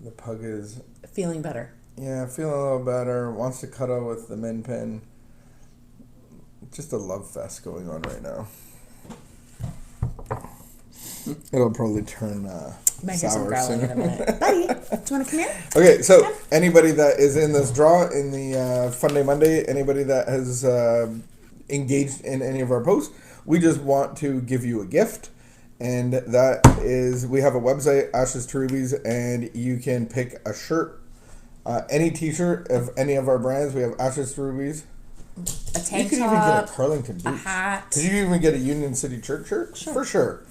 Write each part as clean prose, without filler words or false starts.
The pug is feeling better. Yeah, feeling a little better. Wants to cuddle with the min pin. Just a love fest going on right now. It'll probably turn sour soon. In a minute. Buddy, do you want to come here? Okay, so anybody that is in this draw in the Fun Day Monday, anybody that has engaged in any of our posts, we just want to give you a gift. And that is, we have a website, Ashes to Rubies, and you can pick a shirt, any t-shirt of any of our brands. We have Ashes to Rubies. A tank top, even get a Carlington boots. A hat. Could you even get a Union City Church shirt? Sure. For sure.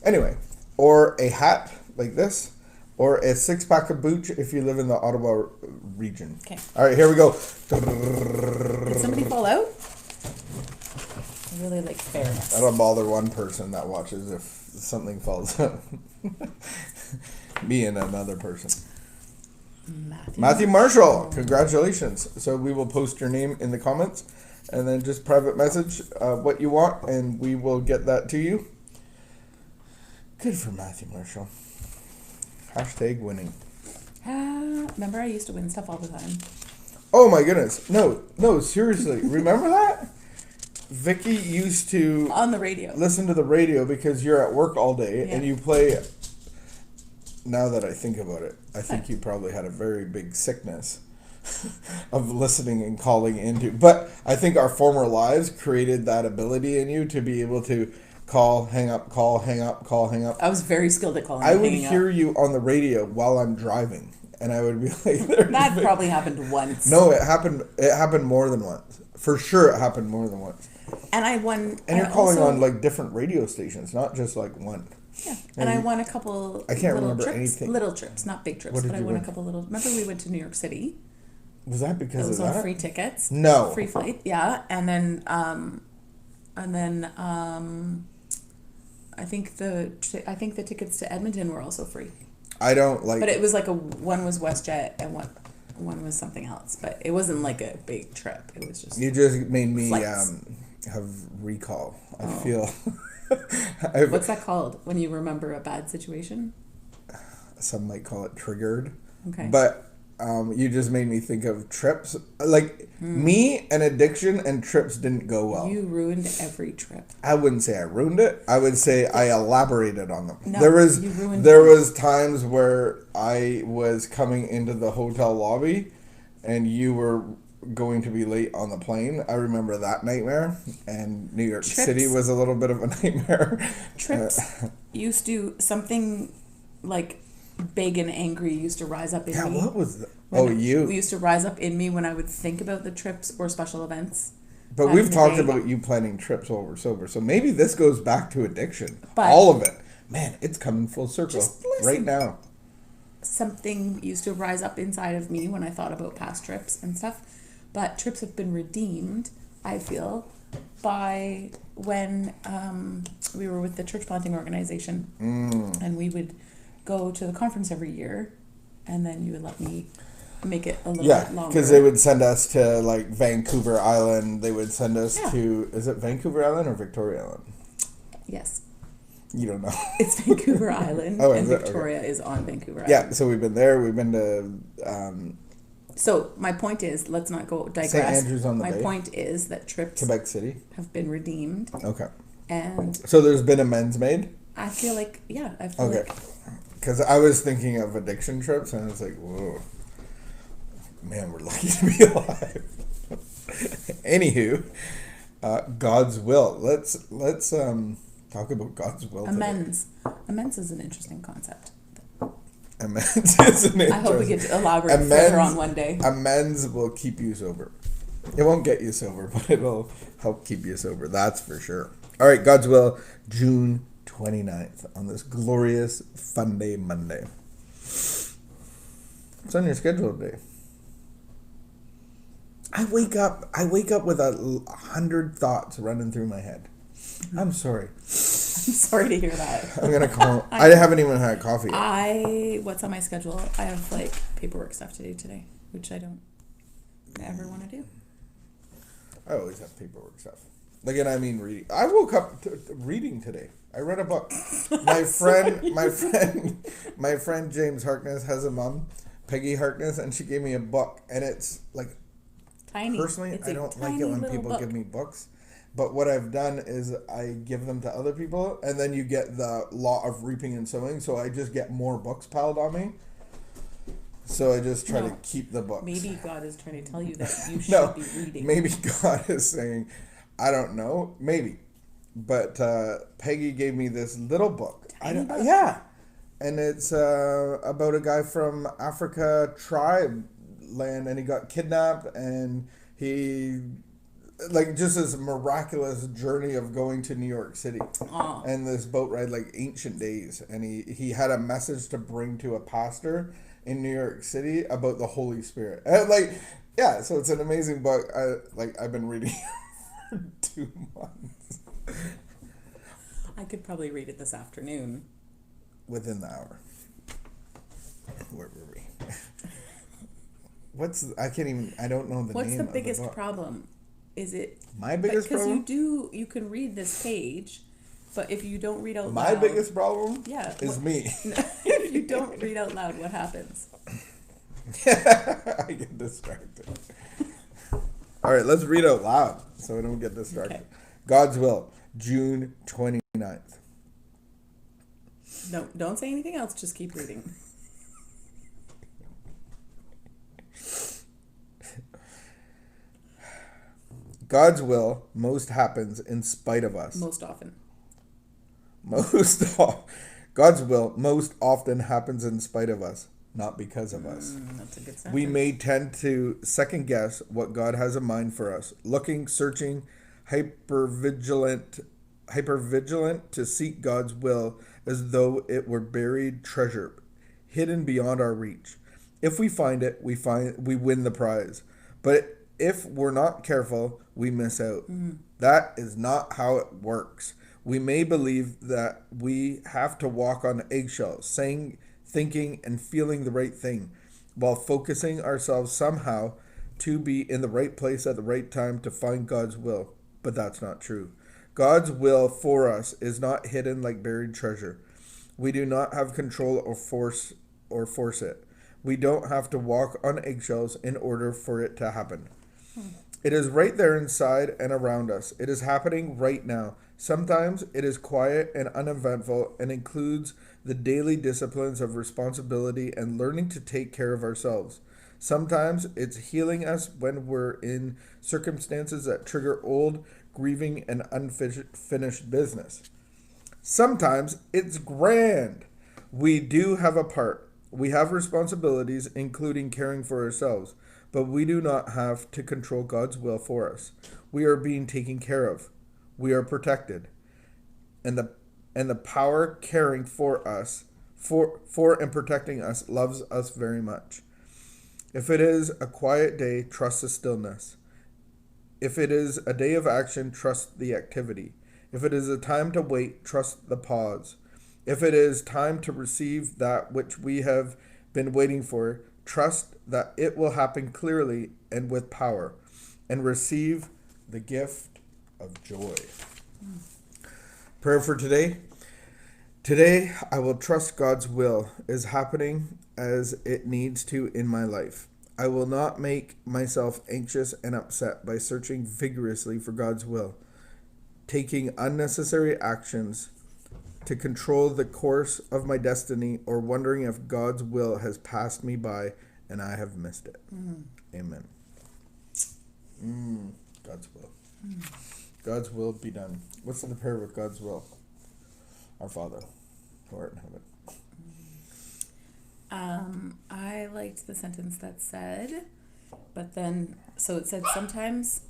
Anyway, or a hat like this, or a 6-pack of boots if you live in the Ottawa region. Okay. All right, here we go. Did somebody fall out? I really like fairness. That'll bother one person that watches if something falls out. Me and another person. Matthew Marshall, congratulations. So we will post your name in the comments and then just private message what you want and we will get that to you. Good for Matthew Marshall. Hashtag winning. Remember I used to win stuff all the time. Oh my goodness. No, seriously. Remember that? Vicky used to on the radio listen to the radio because you're at work all day and you play. Now that I think about it, I think you probably had a very big sickness of listening and calling into. But I think our former lives created that ability in you to be able to call, hang up, call, hang up, call, hang up. I was very skilled at calling. I would hear you on the radio while I'm driving, and I would be like, "That probably happened once." No, it happened. It happened more than once. For sure, it happened more than once. And I won. And you're calling on like different radio stations, not just like one. Yeah, and I won a couple. I can't remember trips, anything. Little trips, not big trips, but I won a couple little. Remember, we went to New York City. Was that because of that? It was on free tickets. No, free flight. Yeah, and then I think the tickets to Edmonton were also free. I don't like. But it was like one was WestJet and one was something else. But it wasn't like a big trip. It was just. You just made me have recall. I feel. What's that called when you remember a bad situation? Some might call it triggered. Okay. But you just made me think of trips. Like me and addiction and trips didn't go well. You ruined every trip. I wouldn't say I ruined it. I would say I elaborated on them. No, there was you ruined was times where I was coming into the hotel lobby and you were going to be late on the plane. I remember that nightmare, and New York City was a little bit of a nightmare. Trips used to, something like big and angry used to rise up in me. Yeah, what was that? You used to rise up in me when I would think about the trips or special events. But we've talked about you planning trips while we're sober, so maybe this goes back to addiction. All of it. Man, it's coming full circle right now. Something used to rise up inside of me when I thought about past trips and stuff. But trips have been redeemed, I feel, by when we were with the church planting organization. And we would go to the conference every year, and then you would let me make it a little bit longer. Yeah, because they would send us to like Vancouver Island. They would send us to, is it Vancouver Island or Victoria Island? Yes. You don't know. It's Vancouver Island, and Victoria is on Vancouver Island. Yeah, so we've been there. We've been to... So my point is, let's not go digress. St. Andrews on the Bay. My point is that trips Quebec City have been redeemed. Okay. And so there's been amends made? I feel like, yeah. I feel like... Because I was thinking of addiction trips, and I was like, whoa. Man, we're lucky to be alive. Anywho, God's will. Let's talk about God's will Amends. Today. Amends is an interesting concept. Amends is an interesting... I hope we get to elaborate further on one day. Amends will keep you sober. It won't get you sober, but it'll help keep you sober. That's for sure. All right, God's will, June 29th on this glorious Fun Day Monday. What's on your schedule today? I wake up with 100 thoughts running through my head. I'm sorry. I'm sorry to hear that. I'm gonna call. I haven't even had coffee yet. What's on my schedule? I have like paperwork stuff to do today, which I don't ever want to do. I always have paperwork stuff. Like, and I mean reading. I woke up reading today. I read a book. My friend, my friend James Harkness has a mom, Peggy Harkness, and she gave me a book, and it's like, Tiny. personally, It's I a don't like tiny it when little people book. give me books. But what I've done is I give them to other people, and then you get the law of reaping and sowing. So I just get more books piled on me. So I just try to No. keep the books. Maybe God is trying to tell you that you should No, be reading. maybe God is saying, I don't know, maybe. But Peggy gave me this little book. Tiny book? Yeah, and it's about a guy from Africa tribe land, and he got kidnapped, and he like just this miraculous journey of going to New York City, Aw. and this boat ride like ancient days, and he had a message to bring to a pastor in New York City about the Holy Spirit, and like yeah, so it's an amazing book. I've been reading for 2 months. I could probably read it this afternoon. Within the hour. Where were we? I don't know the What's name the of biggest the book. problem? Is it My biggest problem? Because you can read this page, but if you don't read out loud, My biggest problem yeah, is me. if you don't read out loud, what happens? I get distracted. All right, let's read out loud so we don't get distracted. Okay. God's will, June 29th. No, don't say anything else. Just keep reading. God's will most happens in spite of us. Most often. God's will most often happens in spite of us, not because of us. That's a good sentence. We may tend to second guess what God has in mind for us, looking, searching, hypervigilant to seek God's will as though it were buried treasure, hidden beyond our reach. If we find it, we win the prize. But if we're not careful, we miss out. That is not how it works. We may believe that we have to walk on eggshells, saying, thinking, and feeling the right thing, while focusing ourselves somehow to be in the right place at the right time to find God's will. But that's not true. God's will for us is not hidden like buried treasure. We do not have control or force it. We don't have to walk on eggshells in order for it to happen. It is right there inside and around us. It is happening right now. Sometimes it is quiet and uneventful and includes the daily disciplines of responsibility and learning to take care of ourselves. Sometimes it's healing us when we're in circumstances that trigger old, grieving, and unfinished business. Sometimes it's grand. We do have a part. We have responsibilities, including caring for ourselves, but we do not have to control God's will for us. We are being taken care of. We are protected. And the power caring for us, for and protecting us, loves us very much. If it is a quiet day, trust the stillness. If it is a day of action, trust the activity. If it is a time to wait, trust the pause. If it is time to receive that which we have been waiting for, trust that it will happen clearly and with power, and receive the gift of joy. Prayer for today. Today, I will trust God's will is happening as it needs to in my life. I will not make myself anxious and upset by searching vigorously for God's will, taking unnecessary actions to control the course of my destiny, or wondering if God's will has passed me by and I have missed it. Amen. God's will. God's will be done. What's the prayer with God's will? Our Father, who art in heaven. I liked the sentence that said, but then, so it said, sometimes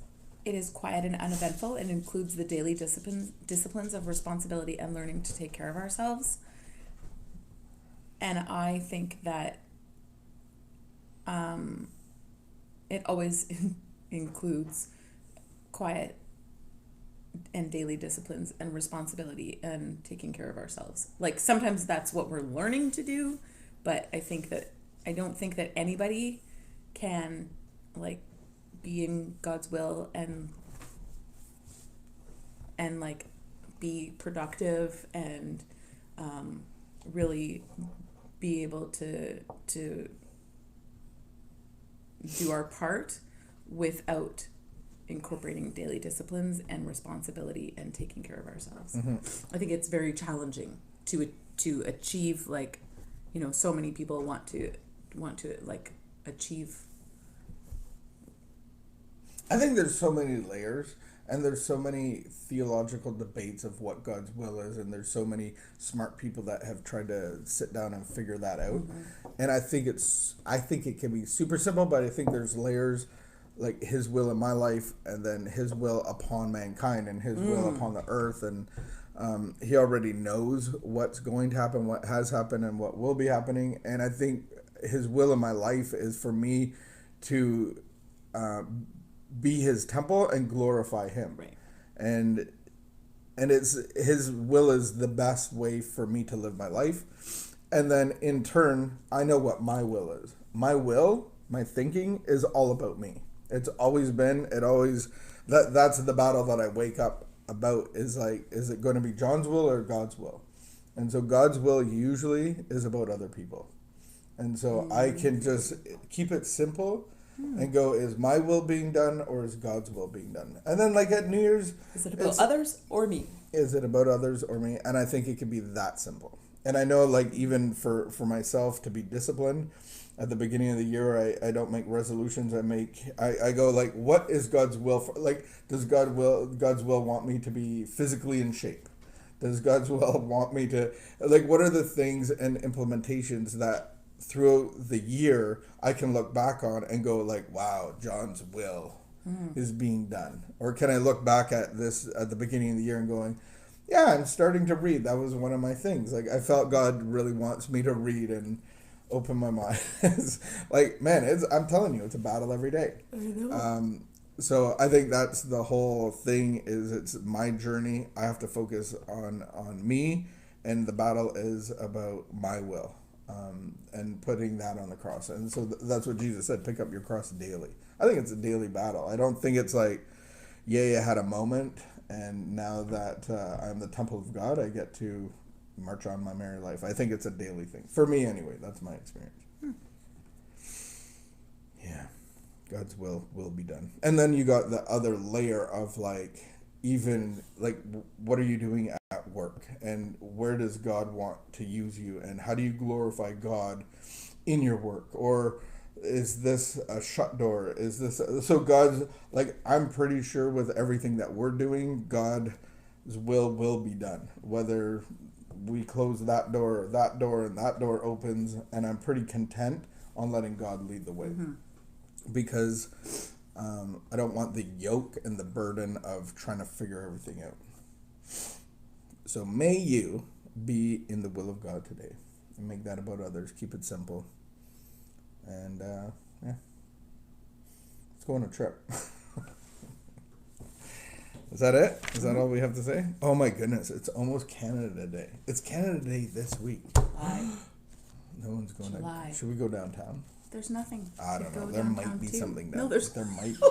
it is quiet and uneventful and includes the daily disciplines of responsibility and learning to take care of ourselves. And I think that it always includes quiet and daily disciplines and responsibility and taking care of ourselves. Like, sometimes that's what we're learning to do, but I don't think that anybody can, like, be in God's will and and like be productive and really be able to do our part without incorporating daily disciplines and responsibility and taking care of ourselves. I think it's very challenging to achieve, like, you know, so many people want to like achieve. I think there's so many layers, and there's so many theological debates of what God's will is, and there's so many smart people that have tried to sit down and figure that out. And I think it can be super simple, but I think there's layers, like His will in my life, and then His will upon mankind, and His will upon the earth, and He already knows what's going to happen, what has happened, and what will be happening. And I think His will in my life is for me to be His temple and glorify Him. Right. And it's His will is the best way for me to live my life. And then in turn, I know what my will is. My thinking is all about me. It's always been, that's the battle that I wake up about, is like, is it going to be John's will or God's will? And so God's will usually is about other people. And so I can just keep it simple and go, is my will being done or is God's will being done? And then like at New Year's, is it about others or me? Is it about others or me? And I think it can be that simple. And I know, like, even for myself to be disciplined at the beginning of the year, I don't make resolutions. I go like, what is God's will for? Like, does God's will want me to be physically in shape? Does God's will want me to, like, what are the things and implementations that throughout the year I can look back on and go like, wow, John's will is being done? Or can I look back at this at the beginning of the year and going, yeah, I'm starting to read. That was one of my things. Like, I felt God really wants me to read and open my mind. Like, man, I'm telling you, it's a battle every day. I know. So I think that's the whole thing, is it's my journey. I have to focus on me, and the battle is about my will, and putting that on the cross. And so that's what Jesus said, pick up your cross daily. I think it's a daily battle. I don't think it's like, yay, I had a moment, and now that I'm the temple of God, I get to march on my merry life. I think it's a daily thing. For me, anyway. That's my experience. Yeah. God's will be done. And then you got the other layer of, like, even, like, what are you doing at work? And where does God want to use you? And how do you glorify God in your work? Or is this a shut door? Is this so God's, like, I'm pretty sure with everything that we're doing, God's will be done, whether we close that door and that door opens, and I'm pretty content on letting God lead the way, because I don't want the yoke and the burden of trying to figure everything out. So may you be in the will of God today and make that about others. Keep it simple. And, yeah. Let's go on a trip. Is that it? Is that all we have to say? Oh my goodness, it's almost Canada Day. It's Canada Day this week. July. No one's going July. Should we go downtown? There's nothing. I don't know. There might be something down. No, there's. There might be.